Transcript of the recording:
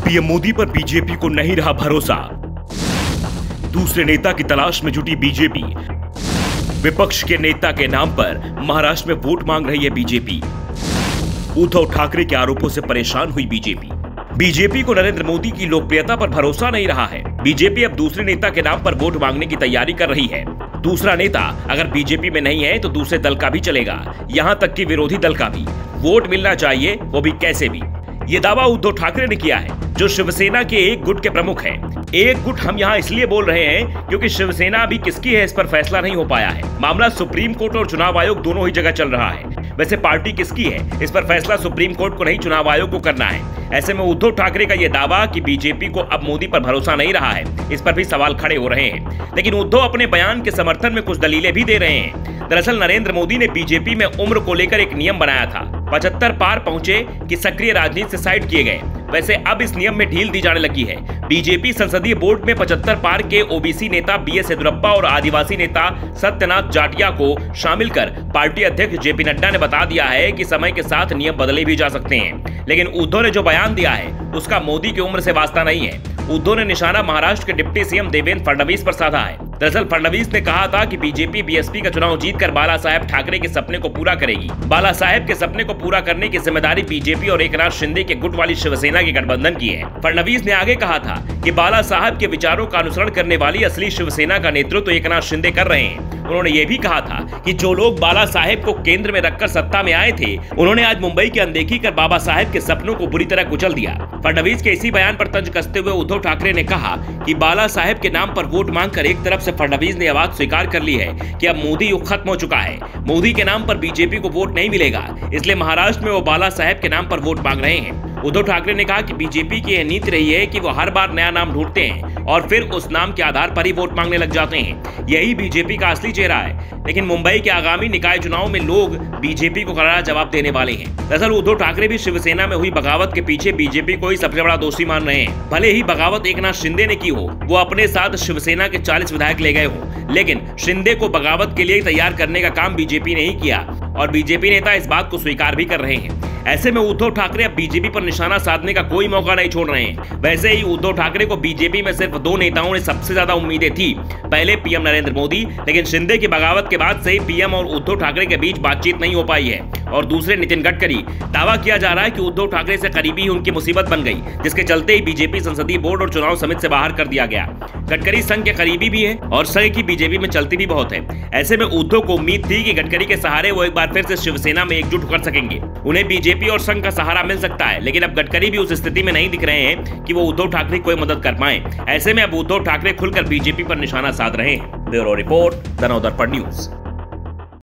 PM Modi पर BJP को नहीं रहा भरोसा। दूसरे नेता की तलाश में जुटी बीजेपी। विपक्ष के नेता के नाम पर महाराष्ट्र में वोट मांग रही है बीजेपी। उद्धव ठाकरे के आरोपों से परेशान हुई बीजेपी। बीजेपी को नरेंद्र मोदी की लोकप्रियता पर भरोसा नहीं रहा है। बीजेपी अब दूसरे नेता के नाम पर वोट मांगने की तैयारी कर रही है। दूसरा नेता अगर बीजेपी में नहीं है तो दूसरे दल का भी चलेगा, यहां तक कि विरोधी दल का भी। वोट मिलना चाहिए, वो भी कैसे भी। ये दावा उद्धव ठाकरे ने किया है, जो शिवसेना के एक गुट के प्रमुख हैं। एक गुट हम यहाँ इसलिए बोल रहे हैं क्योंकि शिवसेना अभी किसकी है इस पर फैसला नहीं हो पाया है। मामला सुप्रीम कोर्ट और चुनाव आयोग दोनों ही जगह चल रहा है। वैसे पार्टी किसकी है इस पर फैसला सुप्रीम कोर्ट को नहीं, चुनाव आयोग को करना है। ऐसे में उद्धव ठाकरे का यह दावा कि बीजेपी को अब मोदी पर भरोसा नहीं रहा है, इस पर भी सवाल खड़े हो रहे हैं। लेकिन उद्धव अपने बयान के समर्थन में कुछ दलीलें भी दे रहे हैं। दरअसल नरेंद्र मोदी ने बीजेपी में उम्र को लेकर एक नियम बनाया था। 75 पार पहुंचे कि सक्रिय राजनीति से साइड किए गए। वैसे अब इस नियम में ढील दी जाने लगी है। बीजेपी संसदीय बोर्ड में 75 पार के ओबीसी नेता बीएस येदियुरप्पा और आदिवासी नेता सत्यनाथ जाटिया को शामिल कर पार्टी अध्यक्ष जेपी नड्डा ने बता दिया है कि समय के साथ नियम बदले भी जा सकते हैं। लेकिन उद्धव ने जो बयान दिया है उसका मोदी की उम्र से वास्ता नहीं है। उद्धव ने निशाना महाराष्ट्र के डिप्टी सीएम देवेंद्र फडणवीस पर साधा है। दरअसल फडणवीस ने कहा था कि बीजेपी बीएसपी का चुनाव जीतकर बाला साहेब ठाकरे के सपने को पूरा करेगी। बाला साहेब के सपने को पूरा करने की जिम्मेदारी बीजेपी और एकनाथ शिंदे के गुट वाली शिवसेना के गठबंधन की है। फडणवीस ने आगे कहा था कि बाला साहब के विचारों का अनुसरण करने वाली असली शिवसेना का नेतृत्व एकनाथ शिंदे कर रहे हैं। उन्होंने ये भी कहा था कि जो लोग बाला साहेब को केंद्र में रखकर सत्ता में आए थे, उन्होंने आज मुंबई की अनदेखी कर बाबा साहेब के सपनों को बुरी तरह कुचल दिया। फडणवीस के इसी बयान पर तंज कसते हुए उद्धव ठाकरे ने कहा कि बाला साहेब के नाम पर वोट मांगकर एक तरफ से फडणवीस ने बात स्वीकार कर ली है कि अब मोदी युग खत्म हो चुका है। मोदी के नाम पर बीजेपी को वोट नहीं मिलेगा, इसलिए महाराष्ट्र में वो बाला साहेब के नाम पर वोट मांग रहे हैं। उद्धव ठाकरे ने कहा कि बीजेपी की यह नीति रही है कि वो हर बार नया नाम ढूंढते हैं और फिर उस नाम के आधार पर ही वोट मांगने लग जाते हैं। यही बीजेपी का असली चेहरा है। लेकिन मुंबई के आगामी निकाय चुनाव में लोग बीजेपी को करारा जवाब देने वाले हैं। दरअसल उद्धव ठाकरे भी शिवसेना में हुई बगावत के पीछे बीजेपी को ही सबसे बड़ा दोषी मान रहे हैं। भले ही बगावत एकनाथ शिंदे ने की हो, वो अपने साथ शिवसेना के 40 विधायक ले गए हो, लेकिन शिंदे को बगावत के लिए तैयार करने का काम बीजेपी ने ही किया और बीजेपी नेता इस बात को स्वीकार भी कर रहे हैं। ऐसे में उद्धव ठाकरे अब बीजेपी पर निशाना साधने का कोई मौका नहीं छोड़ रहे हैं। वैसे ही उद्धव ठाकरे को बीजेपी में सिर्फ 2 नेताओं ने सबसे ज्यादा उम्मीदें थी। पहले पीएम नरेंद्र मोदी, लेकिन शिंदे की बगावत के बाद से ही पीएम और उद्धव ठाकरे के बीच बातचीत नहीं हो पाई है। और दूसरे नितिन गडकरी। दावा किया जा रहा है कि उद्धव ठाकरे से करीबी ही उनकी मुसीबत बन गई, जिसके चलते ही बीजेपी संसदीय बोर्ड और चुनाव समिति से बाहर कर दिया गया। गडकरी संघ के करीबी भी है और संघ की बीजेपी में चलती भी बहुत है। ऐसे में उद्धव को उम्मीद थी कि गडकरी के सहारे वो एक बार फिर से शिवसेना में एकजुट कर सकेंगे, उन्हें बीजेपी और संघ का सहारा मिल सकता है। लेकिन अब गडकरी भी उस स्थिति में नहीं दिख रहे हैं कि वो उद्धव ठाकरे कोई मदद कर पाए। ऐसे में अब उद्धव ठाकरे खुलकर बीजेपी पर निशाना साध रहे हैं। Bureau report, the Navdarpan news.